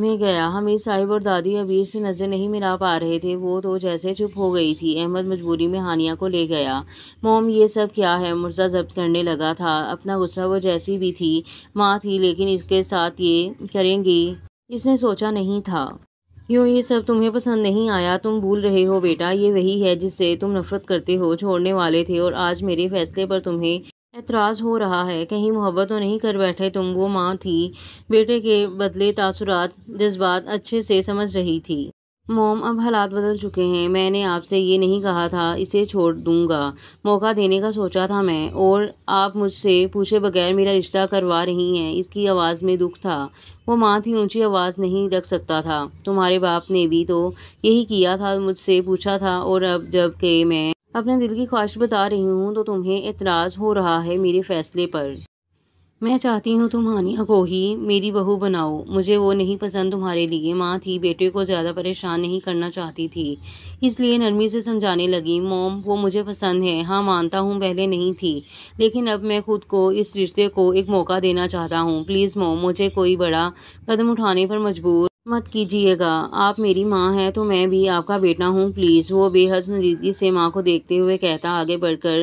میں گیا۔ حمید صاحب اور دادی عبیر سے نظر نہیں ملا پا رہے تھے، وہ تو جیسے چپ ہو گئی تھی۔ احمد مجبوری میں ہانیہ کو لے گیا۔ موم یہ سب کیا ہے؟ مرزا ضبط کرنے لگا تھا اپنا غصہ۔ وہ جیسی بھی تھی ماں تھی، لیکن اس کے ساتھ یہ کریں گی اس نے سوچا نہیں تھا۔ کیوں یہ سب تمہیں پسند نہیں آیا؟ تم بھول رہے ہو بیٹا، یہ وہی ہے جس سے تم نفرت کرتے ہو، چھوڑنے والے تھے، اور آج میرے فیصلے پر تمہیں اعتراض ہو رہا ہے۔ کہیں محبت تو نہیں کر بیٹھے تم؟ وہ ماں تھی، بیٹے کے بدلے تاثرات، جذبات اچھے سے سمجھ رہی تھی۔ موم اب حالات بدل چکے ہیں، میں نے آپ سے یہ نہیں کہا تھا اسے چھوڑ دوں گا، موقع دینے کا سوچا تھا میں، اور آپ مجھ سے پوچھے بغیر میرا رشتہ کروا رہی ہیں۔ اس کی آواز میں دکھ تھا۔ وہ ماں تھی، اونچی آواز نہیں رکھ سکتا تھا۔ تمہارے باپ نے بھی تو یہی کیا تھا، مجھ سے پوچھا تھا، اور اب جب کہ میں اپنے دل کی خواہش بتا رہی ہوں تو تمہیں اعتراض ہو رہا ہے میرے فیصلے پر۔ میں چاہتی ہوں تم ہانیہ کو ہی میری بہو بناؤ، مجھے وہ نہیں پسند۔ تمہارے لیے ماں تھی، بیٹے کو زیادہ پریشان نہیں کرنا چاہتی تھی، اس لیے نرمی سے سمجھانے لگی۔ موم وہ مجھے پسند ہے، ہاں مانتا ہوں پہلے نہیں تھی، لیکن اب میں خود کو اس رشتے کو ایک موقع دینا چاہتا ہوں۔ پلیز موم، مجھے کوئی بڑا قدم اٹھانے پر مجبور مت کیجیے گا، آپ میری ماں ہیں تو میں بھی آپ کا بیٹا ہوں، پلیز۔ وہ بے حد سنجیدگی سے ماں کو دیکھتے ہوئے کہتا، آگے بڑھ کر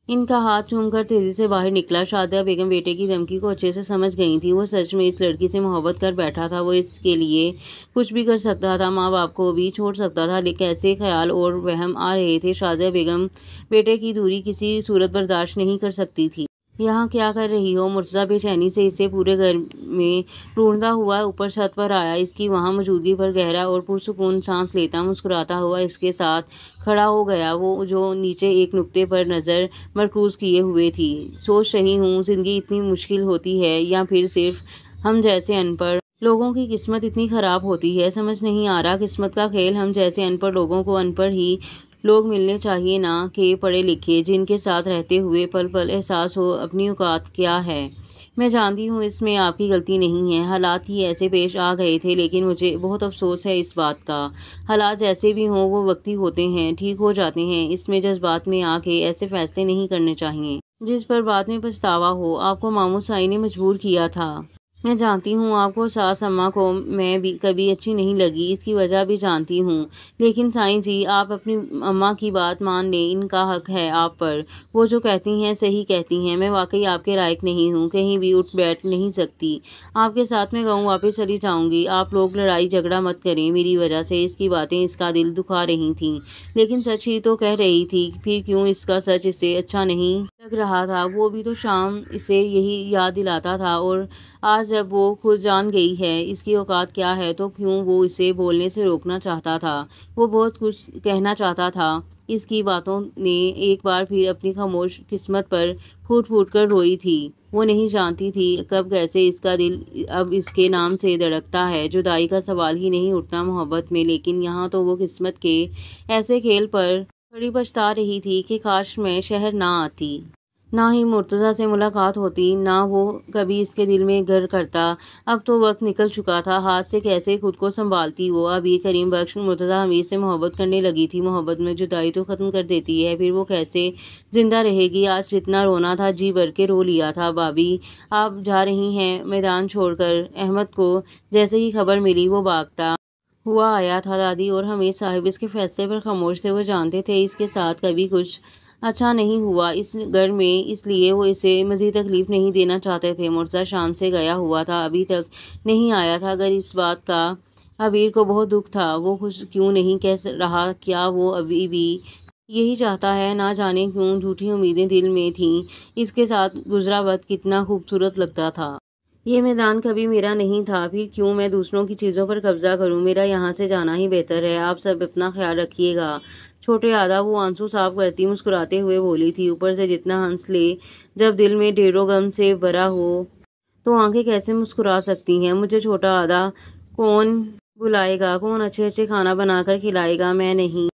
ان کا ہاتھ چوم کر تیزی سے باہر نکلا۔ شادیہ بیگم بیٹے کی دھمکی کو اچھے سے سمجھ گئی تھی، وہ سچ میں اس لڑکی سے محبت کر بیٹھا تھا، وہ اس کے لیے کچھ بھی کر سکتا تھا، ماں باپ کو بھی چھوڑ سکتا تھا۔ کیسے خیال اور وہم آ رہے تھے! شادیہ بیگم بیٹے کی دوری کسی صورت برداشت نہیں کر سکتی تھی۔ یہاں کیا کر رہی ہو؟ مرتضیٰ بے چینی سے اسے پورے گھر میں ڈھونڈتا ہوا اوپر چھت پر آیا، اس کی وہاں موجودگی پر گہرا اور پرسکون سانس لیتا مسکراتا ہوا اس کے ساتھ کھڑا ہو گیا، وہ جو نیچے ایک نقطے پر نظر مرکوز کیے ہوئے تھی۔ سوچ رہی ہوں زندگی اتنی مشکل ہوتی ہے، یا پھر صرف ہم جیسے ان پڑھ لوگوں کی قسمت اتنی خراب ہوتی ہے؟ سمجھ نہیں آ رہا، قسمت کا کھیل۔ ہم جیسے ان پڑھ لوگوں کو ان پڑھ ہی لوگ ملنے چاہیے، نہ کہ پڑھے لکھے، جن کے ساتھ رہتے ہوئے پل پل احساس ہو اپنی اوقات کیا ہے۔ میں جانتی ہوں اس میں آپ کی غلطی نہیں ہے، حالات ہی ایسے پیش آ گئے تھے، لیکن مجھے بہت افسوس ہے اس بات کا۔ حالات جیسے بھی ہوں وہ وقتی ہوتے ہیں، ٹھیک ہو جاتے ہیں، اس میں جذبات میں آ کے ایسے فیصلے نہیں کرنے چاہیے جس پر بعد میں پچھتاوا ہو۔ آپ کو ماموں سائی نے مجبور کیا تھا۔ میں جانتی ہوں آپ کو ساس اماں کو میں بھی کبھی اچھی نہیں لگی، اس کی وجہ بھی جانتی ہوں، لیکن سائیں جی آپ اپنی اماں کی بات مان لیں، ان کا حق ہے آپ پر، وہ جو کہتی ہیں صحیح کہتی ہیں۔ میں واقعی آپ کے لائق نہیں ہوں، کہیں بھی اٹھ بیٹھ نہیں سکتی، آپ کے ساتھ میں گاؤں واپس چلی جاؤں گی۔ آپ لوگ لڑائی جھگڑا مت کریں میری وجہ سے، اس کی باتیں اس کا دل دکھا رہی تھیں، لیکن سچ ہی تو کہہ رہی تھی، پھر کیوں اس کا سچ اسے اچھا نہیں لگ رہا تھا؟ وہ بھی تو شام اسے یہی یاد دلاتا تھا، اور آج جب وہ خود جان گئی ہے اس کی اوقات کیا ہے تو کیوں وہ اسے بولنے سے روکنا چاہتا تھا؟ وہ بہت کچھ کہنا چاہتا تھا، اس کی باتوں نے ایک بار پھر اپنی خاموش قسمت پر پھوٹ پھوٹ کر روئی تھی۔ وہ نہیں جانتی تھی کب کیسے اس کا دل اب اس کے نام سے دھڑکتا ہے۔ جدائی کا سوال ہی نہیں اٹھتا محبت میں، لیکن یہاں تو وہ قسمت کے ایسے کھیل پر بڑی پچھتا رہی تھی کہ کاش میں شہر نہ آتی، نہ ہی مرتضیٰ سے ملاقات ہوتی، نہ وہ کبھی اس کے دل میں گھر کرتا۔ اب تو وقت نکل چکا تھا، ہاتھ سے کیسے خود کو سنبھالتی وہ؟ اب یہ کریم بخش مرتضیٰ حمید سے محبت کرنے لگی تھی، محبت میں جدائی تو ختم کر دیتی ہے، پھر وہ کیسے زندہ رہے گی؟ آج جتنا رونا تھا جی بھر کے رو لیا تھا۔ بھابھی آپ جا رہی ہیں میدان چھوڑ کر؟ احمد کو جیسے ہی خبر ملی وہ بھاگتا ہوا آیا تھا۔ دادی اور حمید صاحب اس کے فیصلے پر خاموش تھے، وہ جانتے تھے اس کے ساتھ کبھی کچھ اچھا نہیں ہوا اس گھر میں، اس لیے وہ اسے مزید تکلیف نہیں دینا چاہتے تھے۔ مرتضیٰ شام سے گیا ہوا تھا، ابھی تک نہیں آیا تھا، اگر اس بات کا عبیر کو بہت دکھ تھا، وہ خوش کیوں نہیں کہہ رہا؟ کیا وہ ابھی بھی یہی چاہتا ہے؟ نہ جانے کیوں جھوٹی امیدیں دل میں تھیں، اس کے ساتھ گزرا وقت کتنا خوبصورت لگتا تھا۔ یہ میدان کبھی میرا نہیں تھا، پھر کیوں میں دوسروں کی چیزوں پر قبضہ کروں؟ میرا یہاں سے جانا ہی بہتر ہے، آپ سب اپنا خیال رکھیے گا چھوٹے آدا۔ وہ آنسو صاف کرتی مسکراتے ہوئے بولی تھی، اوپر سے جتنا ہنس لے، جب دل میں ڈھیروں غم سے بھرا ہو تو آنکھیں کیسے مسکرا سکتی ہیں؟ مجھے چھوٹا آدا کون بلائے گا؟ کون اچھے اچھے کھانا بنا کر کھلائے گا؟ میں نہیں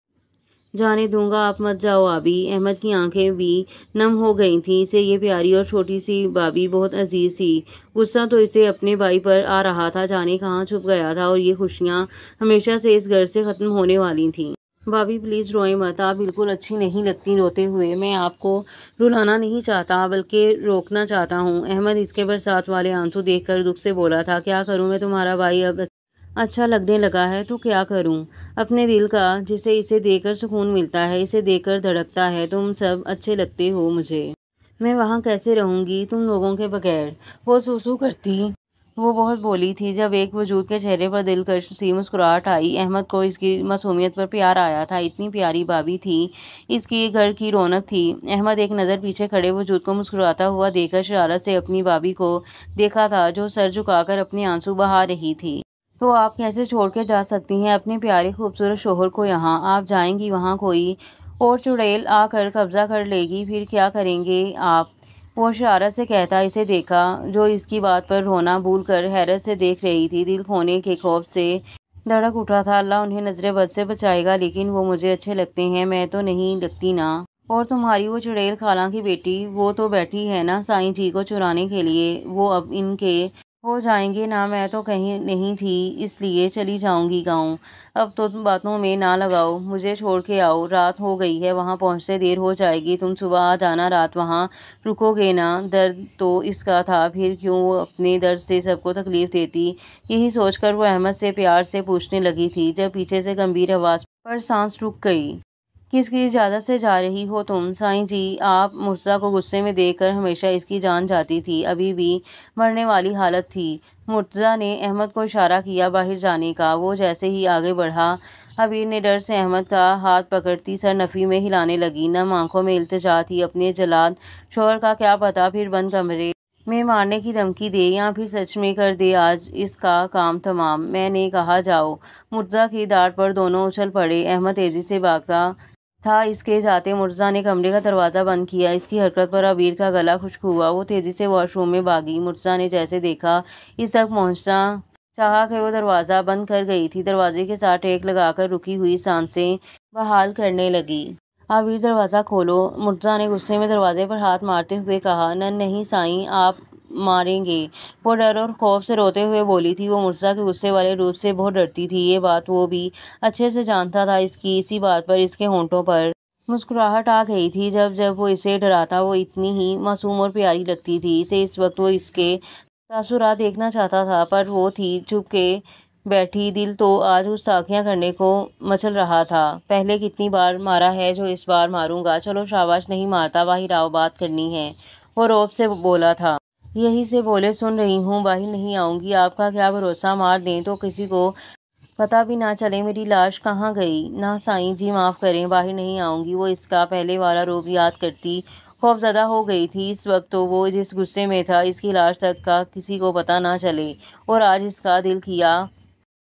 جانے دوں گا، آپ مت جاؤ آبی۔ احمد کی آنکھیں بھی نم ہو گئی تھیں، اسے یہ پیاری اور چھوٹی سی بھابھی بہت عزیز تھی۔ غصہ تو اسے اپنے بھائی پر آ رہا تھا، جانے کہاں چھپ گیا تھا، اور یہ خوشیاں ہمیشہ سے اس گھر سے ختم ہونے والی تھیں۔ بھابھی پلیز روئیں مت، آپ بالکل اچھی نہیں لگتی روتے ہوئے، میں آپ کو رلانا نہیں چاہتا بلکہ روکنا چاہتا ہوں۔ احمد اس کے برسات والے آنسو دیکھ کر دکھ سے بولا تھا، کیا کروں میں تمہارا بھائی، اب اچھا لگنے لگا ہے تو کیا کروں؟ اپنے دل کا جسے اسے دیکھ کر سکون ملتا ہے، اسے دیکھ کر دھڑکتا ہے۔ تم سب اچھے لگتے ہو مجھے۔ میں وہاں کیسے رہوں گی تم لوگوں کے بغیر؟ وہ سوسو کرتی وہ بہت بولی تھی جب ایک وجود کے چہرے پر دلکش سی مسکراہٹ آئی۔ احمد کو اس کی معصومیت پر پیار آیا تھا۔ اتنی پیاری بھابھی تھی، اس کی گھر کی رونق تھی۔ احمد ایک نظر پیچھے کھڑے وجود کو مسکراتا ہوا دیکھ کر شرارت سے اپنی بھابھی کو دیکھا تھا جو سر جھکا کر اپنے آنسو بہا رہی تھی۔ تو آپ کیسے چھوڑ کے جا سکتی ہیں اپنے پیارے خوبصورت شوہر کو یہاں؟ آپ جائیں گی وہاں کوئی اور چڑیل آ کر قبضہ کر لے گی، پھر کیا کریں گے آپ؟ وہ شرارت سے کہتا اسے دیکھا جو اس کی بات پر رونا بھول کر حیرت سے دیکھ رہی تھی۔ دل کھونے کے خوف سے دھڑک اٹھا تھا۔ اللہ انہیں نظر بد سے بچائے گا، لیکن وہ مجھے اچھے لگتے ہیں، میں تو نہیں لگتی نا؟ اور تمہاری وہ چڑیل خالہ کی بیٹی وہ تو بیٹھی ہے نا سائیں جی کو چرانے کے لیے، وہ اب ان کے ہو جائیں گے نا؟ میں تو کہیں نہیں تھی اس لیے چلی جاؤں گی گاؤں۔ اب تو تم باتوں میں نہ لگاؤ، مجھے چھوڑ کے آؤ، رات ہو گئی ہے، وہاں پہنچتے دیر ہو جائے گی، تم صبح آ جانا، رات وہاں رکو گے نا؟ درد تو اس کا تھا، پھر کیوں وہ اپنے درد سے سب کو تکلیف دیتی؟ یہی سوچ کر وہ احمد سے پیار سے پوچھنے لگی تھی جب پیچھے سے گمبھیر آواز پر سانس رک گئی۔ کس کی اجازت سے جا رہی ہو تم؟ سائیں جی آپ مرتضیٰ کو غصے میں دیکھ کر ہمیشہ اس کی جان جاتی تھی، ابھی بھی مرنے والی حالت تھی۔ مرتضیٰ نے احمد کو اشارہ کیا باہر جانے کا۔ وہ جیسے ہی آگے بڑھا، عبیر نے ڈر سے احمد کا ہاتھ پکڑتی سر نفی میں ہلانے لگی۔ نم آنکھوں میں التجا تھی، اپنے جلاد شوہر کا کیا پتا پھر بند کمرے میں مارنے کی دھمکی دے یا پھر سچ میں کر دے آج اس کا کام تمام۔ میں نے کہا جاؤ۔ مرتضیٰ کی ڈانٹ پر دونوں اچھل پڑے۔ احمد تیزی سے بھاگتا تھا، اس کے جاتے مرتضیٰ نے کمرے کا دروازہ بند کیا۔ اس کی حرکت پر عبیر کا گلا خشک ہوا، وہ تیزی سے واش روم میں بھاگی۔ مرتضیٰ نے جیسے دیکھا اس تک پہنچنا چاہا کہ وہ دروازہ بند کر گئی تھی، دروازے کے ساتھ ٹیک لگا کر رکی ہوئی سانسیں بحال کرنے لگی۔ عبیر دروازہ کھولو، مرتضیٰ نے غصے میں دروازے پر ہاتھ مارتے ہوئے کہا۔ نہیں سائیں آپ ماریں گے، وہ ڈر اور خوف سے روتے ہوئے بولی تھی۔ وہ مرتضیٰ کے غصے والے روپ سے بہت ڈرتی تھی، یہ بات وہ بھی اچھے سے جانتا تھا۔ اس کی اسی بات پر اس کے ہونٹوں پر مسکراہٹ آ گئی تھی۔ جب وہ اسے ڈراتا وہ اتنی ہی معصوم اور پیاری لگتی تھی۔ اسے اس وقت وہ اس کے تاثرات دیکھنا چاہتا تھا، پر وہ تھی چھپ کے بیٹھی، دل تو آج گستاخیاں کرنے کو مچل رہا تھا۔ پہلے کتنی بار مارا ہے جو اس بار ماروں گا، چلو شاباش، نہیں مارتا، باہر آؤ، بات کرنی ہے، وہ رعب سے بولا تھا۔ یہی سے بولے سن رہی ہوں، باہر نہیں آؤں گی، آپ کا کیا بھروسہ، مار دیں تو کسی کو پتہ بھی نہ چلے میری لاش کہاں گئی؟ نہ سائیں جی معاف کریں، باہر نہیں آؤں گی۔ وہ اس کا پہلے والا روپ یاد کرتی خوف زدہ ہو گئی تھی۔ اس وقت تو وہ جس غصے میں تھا اس کی لاش تک کا کسی کو پتہ نہ چلے، اور آج اس کا دل کیا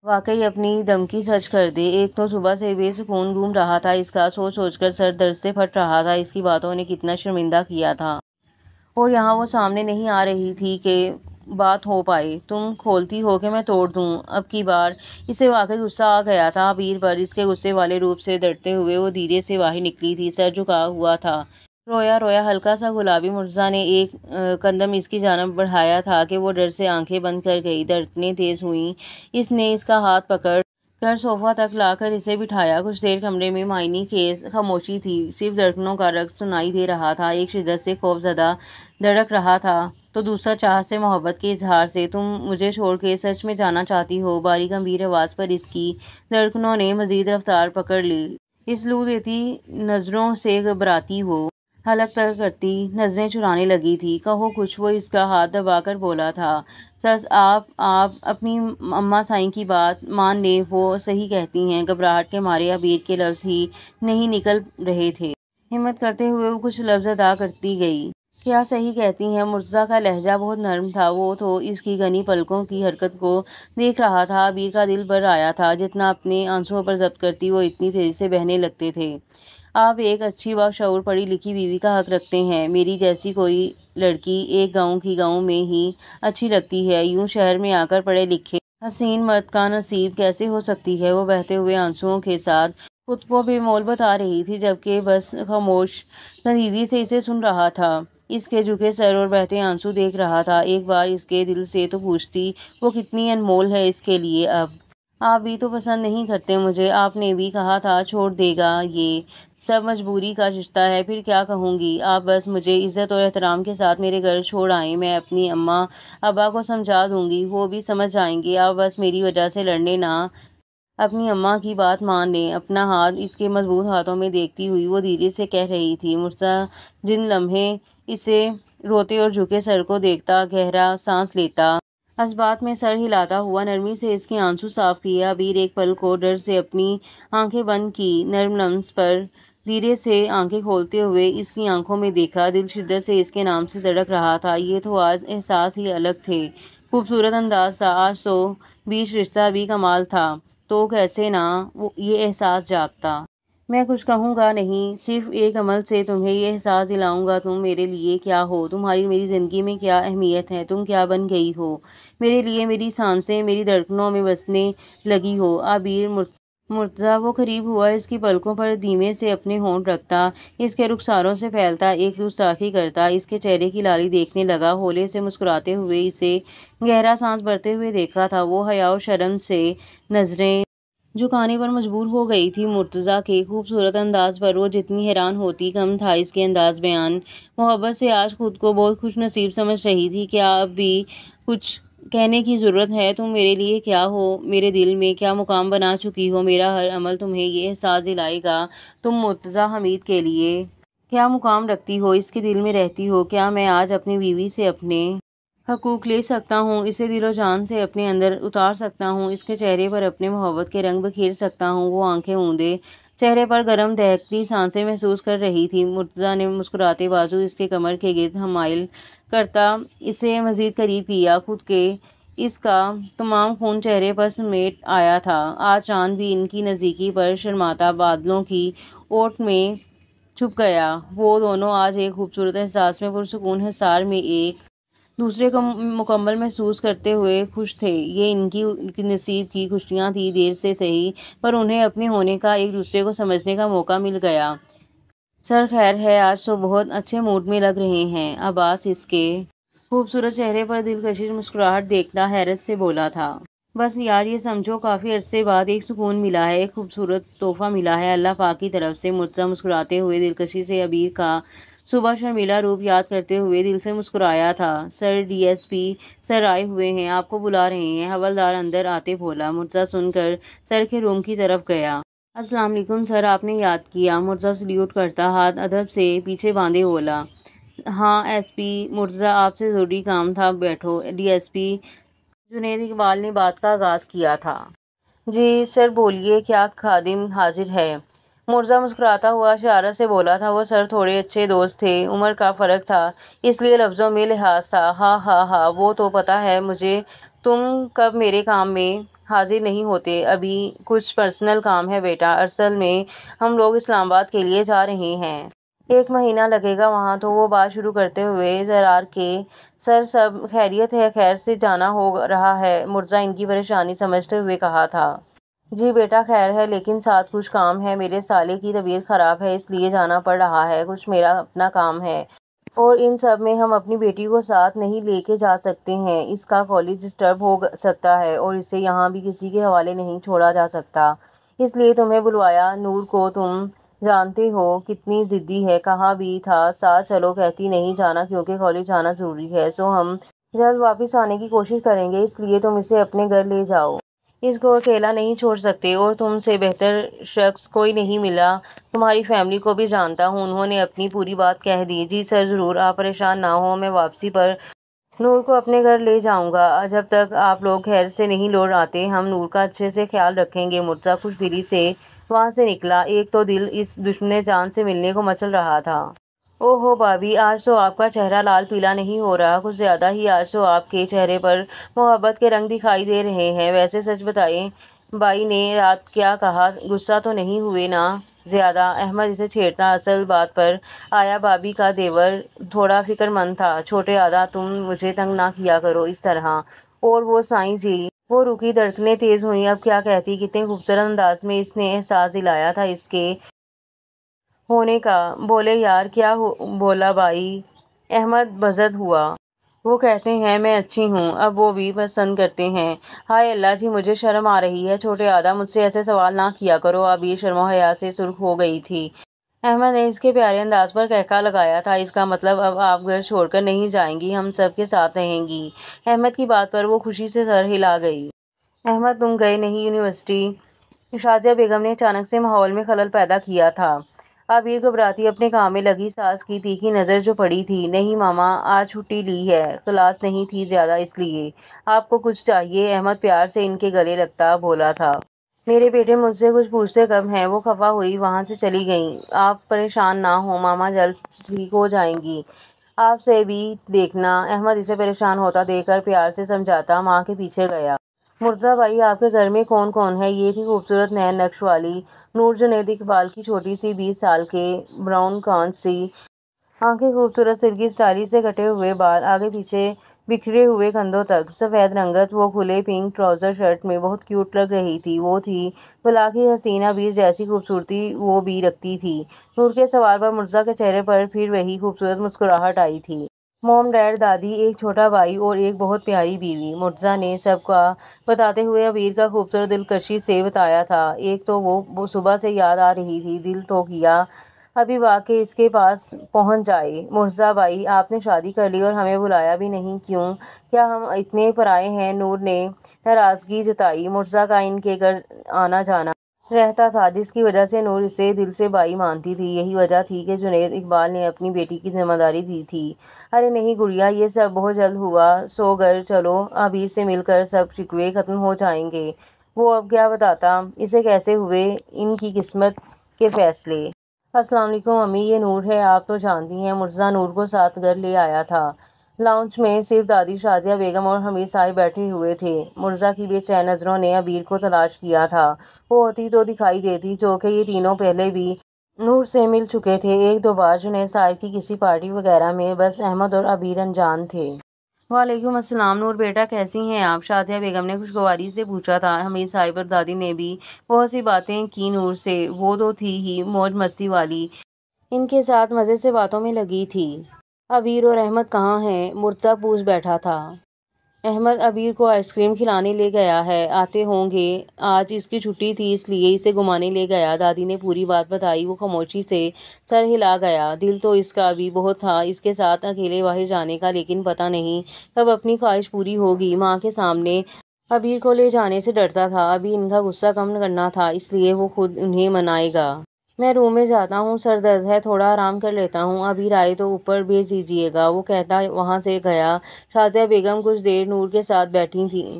واقعی اپنی دھمکی سچ کر دے۔ ایک تو صبح سے بے سکون گھوم رہا تھا اس کا، سوچ سوچ کر سر درد سے پھٹ رہا تھا، اس کی باتوں نے کتنا شرمندہ کیا تھا، اور یہاں وہ سامنے نہیں آ رہی تھی کہ بات ہو پائے۔ تم کھولتی ہو کہ میں توڑ دوں اب کی بار؟ اسے واقعی غصہ آ گیا تھا عبیر پر۔ اس کے غصے والے روپ سے ڈرتے ہوئے وہ دھیرے سے باہر نکلی تھی، سر جھکا ہوا تھا، رویا رویا ہلکا سا گلابی۔ مرتضیٰ نے ایک قدم اس کی جانب بڑھایا تھا کہ وہ ڈر سے آنکھیں بند کر گئی، دھڑکنیں تیز ہوئیں۔ اس نے اس کا ہاتھ پکڑ کر صوفہ تک لا کر اسے بٹھایا۔ کچھ دیر کمرے میں معنی خیز خاموشی تھی، صرف دھڑکنوں کا رقص سنائی دے رہا تھا، ایک شدت سے خوف زدہ دھڑک رہا تھا تو دوسرا چاہت سے، محبت کے اظہار سے۔ تم مجھے چھوڑ کے سچ میں جانا چاہتی ہو؟ باری گمبھیر آواز پر اس کی دھڑکنوں نے مزید رفتار پکڑ لی۔ اس لو دیتی نظروں سے گھبراتی وہ حلق تر کرتی نظریں چرانے لگی تھی۔ کہو کچھ، وہ اس کا ہاتھ دبا کر بولا تھا۔ سچ آپ اپنی اماں سائیں کی بات مان لیں، وہ صحیح کہتی ہیں۔ گھبراہٹ کے مارے عبیر کے لفظ ہی نہیں نکل رہے تھے۔ ہمت کرتے ہوئے وہ کچھ لفظ ادا کرتی گئی۔ کیا صحیح کہتی ہیں؟ مرتضیٰ کا لہجہ بہت نرم تھا، وہ تو اس کی گھنی پلکوں کی حرکت کو دیکھ رہا تھا۔ عبیر کا دل بھر آیا تھا، جتنا اپنے آنسوؤں پر ضبط کرتی وہ اتنی تیزی سے بہنے لگتے تھے۔ آپ ایک اچھی باشعور پڑھی لکھی بیوی کا حق رکھتے ہیں، میری جیسی کوئی لڑکی ایک گاؤں میں ہی اچھی لگتی ہے، یوں شہر میں آ کر پڑھے لکھے حسین مرد کا نصیب کیسے ہو سکتی ہے؟ وہ بہتے ہوئے آنسوؤں کے ساتھ خود کو بے مول بتا رہی تھی، جبکہ بس خاموش سنجیدگی سے اسے سن رہا تھا، اس کے جھکے سر اور بہتے آنسو دیکھ رہا تھا۔ ایک بار اس کے دل سے تو پوچھتی، وہ کتنی انمول ہے اس کے لیے اب آپ بھی تو پسند نہیں کرتے مجھے، آپ نے بھی کہا تھا چھوڑ دے گا، یہ سب مجبوری کا رشتہ ہے، پھر کیا کہوں گی۔ آپ بس مجھے عزت اور احترام کے ساتھ میرے گھر چھوڑ آئیں، میں اپنی اماں ابا کو سمجھا دوں گی، وہ بھی سمجھ جائیں گے، آپ بس میری وجہ سے لڑنے نہ۔ اپنی اماں کی بات مان لیں۔ اپنا ہاتھ اس کے مضبوط ہاتھوں میں دیکھتی ہوئی وہ دھیرے سے کہہ رہی تھی۔ مرزا جن لمحے اسے روتے اور جھکے سر کو دیکھتا، گہرا سانس لیتا، اسبات میں سر ہلاتا ہوا نرمی سے اس کے آنسو صاف کیے۔ عبیر ایک پل کو ڈر سے اپنی آنکھیں بند کی، نرم لمس پر دھیرے سے آنکھیں کھولتے ہوئے اس کی آنکھوں میں دیکھا۔ دل شدت سے اس کے نام سے دھڑک رہا تھا۔ یہ تو آج احساس ہی الگ تھے، خوبصورت انداز تھا آج تو، بیچ رشتہ بھی کمال تھا، تو کیسے نہ یہ احساس جاگتا۔ میں کچھ کہوں گا نہیں، صرف ایک عمل سے تمہیں یہ احساس دلاؤں گا، تم میرے لیے کیا ہو، تمہاری میری زندگی میں کیا اہمیت ہے، تم کیا بن گئی ہو میرے لیے، میری سانسیں میری دھڑکنوں میں بسنے لگی ہو۔ عبیر مرتضیٰ وہ قریب ہوا، اس کی پلکوں پر دھیمے سے اپنے ہونٹ رکھتا، اس کے رخساروں سے پھیلتا ایک گستاخی کرتا، اس کے چہرے کی لالی دیکھنے لگا، ہولے سے مسکراتے ہوئے اسے گہرا سانس بھرتے ہوئے دیکھا تھا۔ وہ حیا و شرم سے نظریں جھکانے پر مجبور ہو گئی تھی۔ مرتضیٰ کے خوبصورت انداز پر وہ جتنی حیران ہوتی کم تھا اس کے انداز بیان۔ محبت سے آج خود کو بہت خوش نصیب سمجھ رہی تھی۔ کیا اب بھی کچھ کہنے کی ضرورت ہے؟ تم میرے لیے کیا ہو، میرے دل میں کیا مقام بنا چکی ہو، میرا ہر عمل تمہیں یہ احساس دلائے گا، تم مرتضیٰ حمید کے لیے کیا مقام رکھتی ہو، اس کے دل میں رہتی ہو۔ کیا میں آج اپنی بیوی سے اپنے حقوق لے سکتا ہوں، اسے دل و جان سے اپنے اندر اتار سکتا ہوں، اس کے چہرے پر اپنے محبت کے رنگ بکھیر سکتا ہوں۔ وہ آنکھیں موندے چہرے پر گرم دہکتی سانسیں محسوس کر رہی تھی۔ مرتضیٰ نے مسکراتے بازو اس کے کمر کے گرد حمائل کرتا اسے مزید قریب کیا، خود کے اس کا تمام خون چہرے پر سمیٹ آیا تھا۔ آج چاند بھی ان کی نزدیکی پر شرماتا بادلوں کی اوٹ میں چھپ گیا۔ وہ دونوں آج ایک خوبصورت احساس میں پرسکون حصار میں ایک دوسرے کو مکمل محسوس کرتے ہوئے خوش تھے۔ یہ ان کی نصیب کی خوشیاں تھیں، دیر سے سہی پر انہیں اپنے ہونے کا، ایک دوسرے کو سمجھنے کا موقع مل گیا۔ سر خیر ہے، آج تو بہت اچھے موڈ میں لگ رہے ہیں، عباس اس کے خوبصورت چہرے پر دلکش مسکراہٹ دیکھتا حیرت سے بولا تھا۔ بس یار یہ سمجھو کافی عرصے بعد ایک سکون ملا ہے، ایک خوبصورت تحفہ ملا ہے اللہ پاک کی طرف سے۔ مرتضیٰ مسکراتے ہوئے دلکشی سے عبیر کا صبح شرمیلا روپ یاد کرتے ہوئے دل سے مسکرایا تھا۔ سر ڈی ایس پی سر آئے ہوئے ہیں، آپ کو بلا رہے ہیں، حوالدار اندر آتے بولا۔ مرتضیٰ سن کر سر کے روم کی طرف گیا۔ السلام علیکم سر، آپ نے یاد کیا۔ مرتضیٰ سلیوٹ کرتا ہاتھ ادب سے پیچھے باندھے بولا۔ ہاں ایس پی مرتضیٰ، آپ سے ضروری کام تھا، بیٹھو۔ D S P Junaid Iqbal نے بات کا آغاز کیا تھا۔ جی سر بولیے، کیا خادم حاضر ہے؟ مرتضیٰ مسکراتا ہوا شرارت سے بولا تھا۔ وہ سر تھوڑے اچھے دوست تھے، عمر کا فرق تھا، اس لیے لفظوں میں لحاظ تھا۔ ہاں ہاں ہاں، وہ تو پتہ ہے مجھے، تم کب میرے کام میں حاضر نہیں ہوتے؟ ابھی کچھ پرسنل کام ہے بیٹا، اصل میں ہم لوگ اسلام آباد کے لیے جا رہے ہیں، 1 مہینہ لگے گا وہاں۔ تو وہ بات شروع کرتے ہوئے زرار کے سر سب خیریت ہے، خیر سے جانا ہو رہا ہے؟ مرتضیٰ ان کی پریشانی سمجھتے ہوئے کہا تھا۔ جی بیٹا خیر ہے، لیکن ساتھ کچھ کام ہے، میرے سالے کی طبیعت خراب ہے اس لیے جانا پڑ رہا ہے، کچھ میرا اپنا کام ہے، اور ان سب میں ہم اپنی بیٹی کو ساتھ نہیں لے کے جا سکتے ہیں، اس کا کالج ڈسٹرب ہو سکتا ہے اور اسے یہاں بھی کسی کے حوالے نہیں چھوڑا جا سکتا، اس لیے تمہیں بلوایا۔ نور کو تم جانتے ہو کتنی ضدی ہے، کہا بھی تھا ساتھ چلو، کہتی نہیں جانا کیونکہ کالج جانا ضروری ہے، سو ہم جلد واپس آنے کی کوشش کریں گے، اس لیے تم اسے اپنے گھر لے جاؤ، اس کو اکیلا نہیں چھوڑ سکتے، اور تم سے بہتر شخص کوئی نہیں ملا، تمہاری فیملی کو بھی جانتا ہوں۔ انہوں نے اپنی پوری بات کہہ دی۔ جی سر ضرور، آپ پریشان نہ ہوں، میں واپسی پر نور کو اپنے گھر لے جاؤں گا، جب تک آپ لوگ خیر سے نہیں لوٹ آتے ہم نور کا اچھے سے خیال رکھیں گے۔ مرتضیٰ خوش دلی سے وہاں سے نکلا، ایک تو دل اس دشمن جان سے ملنے کو مچل رہا تھا۔ او ہو بھابھی، آج تو آپ کا چہرہ لال پیلا نہیں ہو رہا، کچھ زیادہ ہی، آج تو آپ کے چہرے پر محبت کے رنگ دکھائی دے رہے ہیں، ویسے سچ بتائیں بھائی نے رات کیا کہا، غصہ تو نہیں ہوئے نا زیادہ؟ احمد اسے چھیڑتا اصل بات پر آیا، بھابھی کا دیور تھوڑا فکر مند تھا، چھوٹے آدھا تم مجھے تنگ نہ کیا کرو اس طرح، اور وہ سائیں جی، وہ رکی، دھڑکنیں تیز ہوئیں، اب کیا کہتی، کتنے خوبصورت انداز میں اس نے احساس دلایا تھا اس کے ہونے کا۔ بولے یار کیا بولا بھائی؟ احمد بزد ہوا۔ وہ کہتے ہیں میں اچھی ہوں، اب وہ بھی پسند کرتے ہیں۔ ہائے اللہ جی، مجھے شرم آ رہی ہے۔ چھوٹے آدھا مجھ سے ایسے سوال نہ کیا کرو۔ عبیر شرم و حیا سے سرخ ہو گئی تھی۔ احمد نے اس کے پیارے انداز پر کہکا لگایا تھا، اس کا مطلب اب آپ گھر چھوڑ کر نہیں جائیں گی، ہم سب کے ساتھ رہیں گی۔ احمد کی بات پر وہ خوشی سے سر ہلا گئی۔ احمد تم گئے نہیں یونیورسٹی؟ شازیہ بیگم نے اچانک سے ماحول میں خلل پیدا کیا تھا۔ عبیر گھبراتی اپنے کام میں لگی، ساس کی تیکھی نظر جو پڑی تھی۔ نہیں ماما، آج چھٹی لی ہے، کلاس نہیں تھی زیادہ اس لیے۔ آپ کو کچھ چاہیے؟ احمد پیار سے ان کے گلے لگتا بولا تھا۔ میرے بیٹے مجھ سے کچھ پوچھتے کب ہیں؟ وہ خفا ہوئی وہاں سے چلی گئیں۔ آپ پریشان نہ ہوں ماما، جلد ٹھیک ہو جائیں گی۔ آپ سے بھی دیکھنا۔ احمد اسے پریشان ہوتا دیکھ کر پیار سے سمجھاتا ماں کے پیچھے گیا۔ مرتضیٰ بھائی، آپ کے گھر میں کون کون ہے؟ یہ تھی خوبصورت نین نقش والی نور جنید اقبال کی چھوٹی سی 20 سال کے براؤن کانچ سی آنکھیں، خوبصورت سلکی اسٹائلش سے کٹے ہوئے بال آگے پیچھے بکھرے ہوئے کندھوں تک، سفید رنگت۔ وہ کھلے پنک ٹراؤزر شرٹ میں بہت کیوٹ لگ رہی تھی۔ وہ تھی بلا کی حسین، عبیر جیسی خوبصورتی وہ بھی رکھتی تھی۔ نور کے سوال پر مرتضیٰ کے چہرے پر پھر وہی خوبصورت مسکراہٹ آئی تھی۔ موم، ڈیڈ، دادی، ایک چھوٹا بھائی اور ایک بہت پیاری بیوی۔ مرتضیٰ نے سب کا بتاتے ہوئے عبیر کا خوبصورت دلکشی سے بتایا تھا۔ ایک تو وہ صبح سے یاد آ رہی تھی، دل تو کیا ابھی بھاگ کے اس کے پاس پہنچ جائے۔ مرتضیٰ بھائی، آپ نے شادی کر لی اور ہمیں بلایا بھی نہیں، کیوں؟ کیا ہم اتنے پرائے ہیں؟ نور نے ناراضگی جتائی۔ مرتضیٰ کا ان کے گھر آنا جانا رہتا تھا، جس کی وجہ سے نور اسے دل سے بھائی مانتی تھی۔ یہی وجہ تھی کہ جنید اقبال نے اپنی بیٹی کی ذمہ داری دی تھی۔ ارے نہیں گڑیا، یہ سب بہت جلد ہوا، سو گھر چلو، عبیر سے مل کر سب شکوے ختم ہو جائیں گے۔ وہ اب کیا بتاتا اسے کیسے ہوئے ان کی قسمت کے فیصلے۔ السلام علیکم امی، یہ نور ہے، آپ تو جانتی ہیں۔ مرتضیٰ نور کو ساتھ گھر لے آیا تھا۔ لاؤنج میں صرف دادی شازیہ بیگم اور حمید صاحب بیٹھے ہوئے تھے۔ مرتضیٰ کی بے چین نظروں نے عبیر کو تلاش کیا تھا۔ وہ ہوتی تو دکھائی دیتی، چونکہ یہ تینوں پہلے بھی نور سے مل چکے تھے ایک دو بار جنید صاحب کی کسی پارٹی وغیرہ میں، بس احمد اور عبیر انجان تھے۔ وعلیکم السلام نور بیٹا، کیسی ہیں آپ؟ شازیہ بیگم نے خوشگواری سے پوچھا تھا۔ حمید صاحب اور دادی نے بھی بہت سی باتیں کی نور سے، وہ تو تھی ہی موج مستی والی، ان کے ساتھ مزے سے باتوں میں لگی تھی۔ عبیر اور احمد کہاں ہیں؟ مرتضیٰ پوچھ بیٹھا تھا۔ احمد عبیر کو آئس کریم کھلانے لے گیا ہے، آتے ہوں گے، آج اس کی چھٹی تھی اس لیے اسے گھمانے لے گیا۔ دادی نے پوری بات بتائی۔ وہ خاموشی سے سر ہلا گیا۔ دل تو اس کا بھی بہت تھا اس کے ساتھ اکیلے باہر جانے کا، لیکن پتہ نہیں کب اپنی خواہش پوری ہوگی۔ ماں کے سامنے عبیر کو لے جانے سے ڈرتا تھا، ابھی ان کا غصہ کم کرنا تھا، اس لیے وہ خود انہیں منائے گا۔ میں روم میں جاتا ہوں، سر درد ہے، تھوڑا آرام کر لیتا ہوں، عبیر آئے تو اوپر بھیج دیجیے گا، وہ کہتا وہاں سے گیا۔ شازیہ بیگم کچھ دیر نور کے ساتھ بیٹھی تھیں،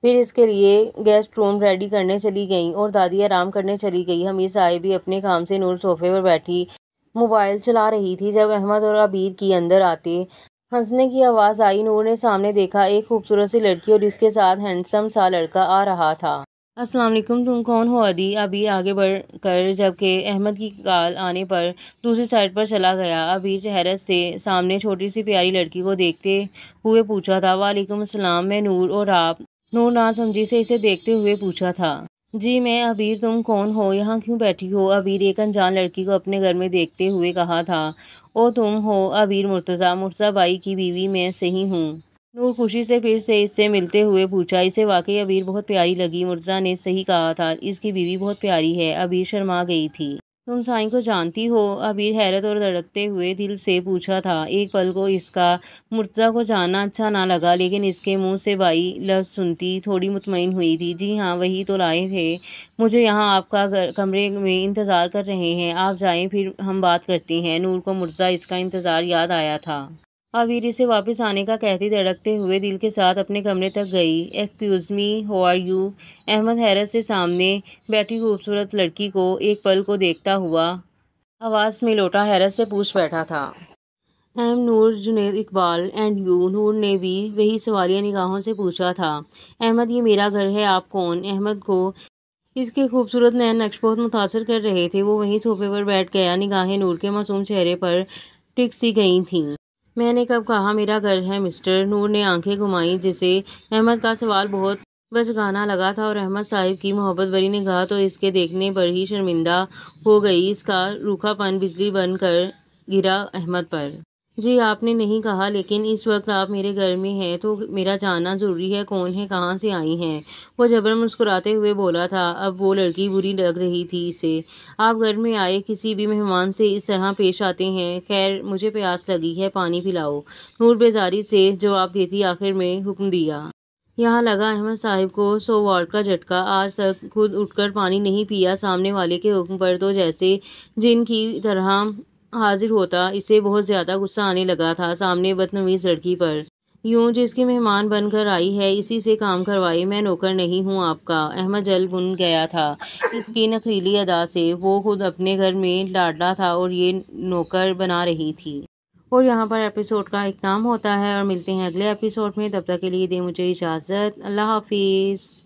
پھر اس کے لیے گیسٹ روم ریڈی کرنے چلی گئیں اور دادی آرام کرنے چلی گئی۔ حمید صاحب بھی اپنے کام سے، نور صوفے پر بیٹھی موبائل چلا رہی تھی۔ جب احمد اور عبیر کی اندر آتے ہنسنے کی آواز آئی، نور نے سامنے دیکھا، ایک خوبصورت سی لڑکی اور اس کے ساتھ ہینڈسم سا لڑکا آ رہا تھا۔ السلام علیکم، تم کون ہو ادی؟ عبیر آگے بڑھ کر جبکہ احمد کی کال آنے پر دوسری سائڈ پر چلا گیا۔ عبیر حیرت سے سامنے چھوٹی سی پیاری لڑکی کو دیکھتے ہوئے پوچھا تھا، وعلیکم السلام، میں نور، اور آپ؟ نور ناسمجھی سے اسے دیکھتے ہوئے پوچھا تھا، جی میں عبیر، تم کون ہو؟ یہاں کیوں بیٹھی ہو؟ عبیر ایک انجان لڑکی کو اپنے گھر میں دیکھتے ہوئے کہا تھا۔ او تم ہو عبیر؟ مرتضیٰ بھائی کی بیوی میں صحیح ہوں؟ نور خوشی سے پھر سے اس سے ملتے ہوئے پوچھا۔ اسے واقعی عبیر بہت پیاری لگی۔ مرتضیٰ نے صحیح کہا تھا، اس کی بیوی بہت پیاری ہے۔ عبیر شرما گئی تھی۔ تم سائیں کو جانتی ہو؟ عبیر حیرت اور دھڑکتے ہوئے دل سے پوچھا تھا۔ ایک پل کو اس کا مرتضیٰ کو جاننا اچھا نہ لگا، لیکن اس کے منہ سے بھائی لفظ سنتی تھوڑی مطمئن ہوئی تھی۔ جی ہاں، وہی تو لائے تھے، مجھے یہاں آپ کا کمرے میں انتظار کر رہے ہیں، آپ جائیں پھر ہم بات کرتے ہیں۔ نور کو مرتضیٰ اس کا انتظار یاد آیا تھا۔ عبیر اسے واپس آنے کا کہتی دھڑکتے ہوئے دل کے ساتھ اپنے کمرے تک گئی۔ Excuse me, how are you? Ahmed حیرت سے سامنے بیٹھی خوبصورت لڑکی کو ایک پل کو دیکھتا ہوا آواز میں لوٹا حیرت سے پوچھ بیٹھا تھا، I am Noor Junaid Iqbal, and you? Noor نے بھی وہی سوالیہ نگاہوں سے پوچھا تھا۔ احمد، یہ میرا گھر ہے، آپ کون؟ احمد کو اس کے خوبصورت نین نقش بہت متاثر کر رہے تھے۔ وہ وہیں صوفے پر بیٹھ گیا، نگاہیں نور کے معصوم چہرے پر ٹک سی گئی تھیں۔ میں نے کب کہا میرا گھر ہے مسٹر؟ نور نے آنکھیں گھمائیں، جسے احمد کا سوال بہت بچگانہ لگا تھا، اور احمد صاحب کی محبت بھری نگاہ تو اس کے دیکھنے پر ہی شرمندہ ہو گئی۔ اس کا روکھا پن بجلی بن کر گرا احمد پر۔ جی آپ نے نہیں کہا، لیکن اس وقت آپ میرے گھر میں ہیں تو میرا جاننا ضروری ہے، کون ہے، کہاں سے آئی ہیں؟ وہ جبرن مسکراتے ہوئے بولا تھا۔ اب وہ لڑکی بری لگ رہی تھی اسے۔ آپ گھر میں آئے کسی بھی مہمان سے اس طرح پیش آتے ہیں؟ خیر مجھے پیاس لگی ہے، پانی پلاؤ، نور بیزاری سے جواب دیتی آخر میں حکم دیا۔ یہاں لگا احمد صاحب کو 100 واٹ کا جھٹکا، آج تک خود اٹھ کر پانی نہیں پیا، سامنے والے کے حکم پر تو جیسے جن کی طرح حاضر ہوتا۔ اسے بہت زیادہ غصہ آنے لگا تھا سامنے بدتمیز لڑکی پر، یوں جس کی مہمان بن کر آئی ہے اسی سے کام کروائے۔ میں نوکر نہیں ہوں آپ کا۔ احمد جل بھن گیا تھا اس کی نخریلی ادا سے، وہ خود اپنے گھر میں لاڈلا تھا اور یہ نوکر بنا رہی تھی۔ اور یہاں پر ایپیسوڈ کا اختتام ہوتا ہے اور ملتے ہیں اگلے ایپیسوڈ میں، تب تک کے لیے دیں مجھے اجازت، اللہ حافظ۔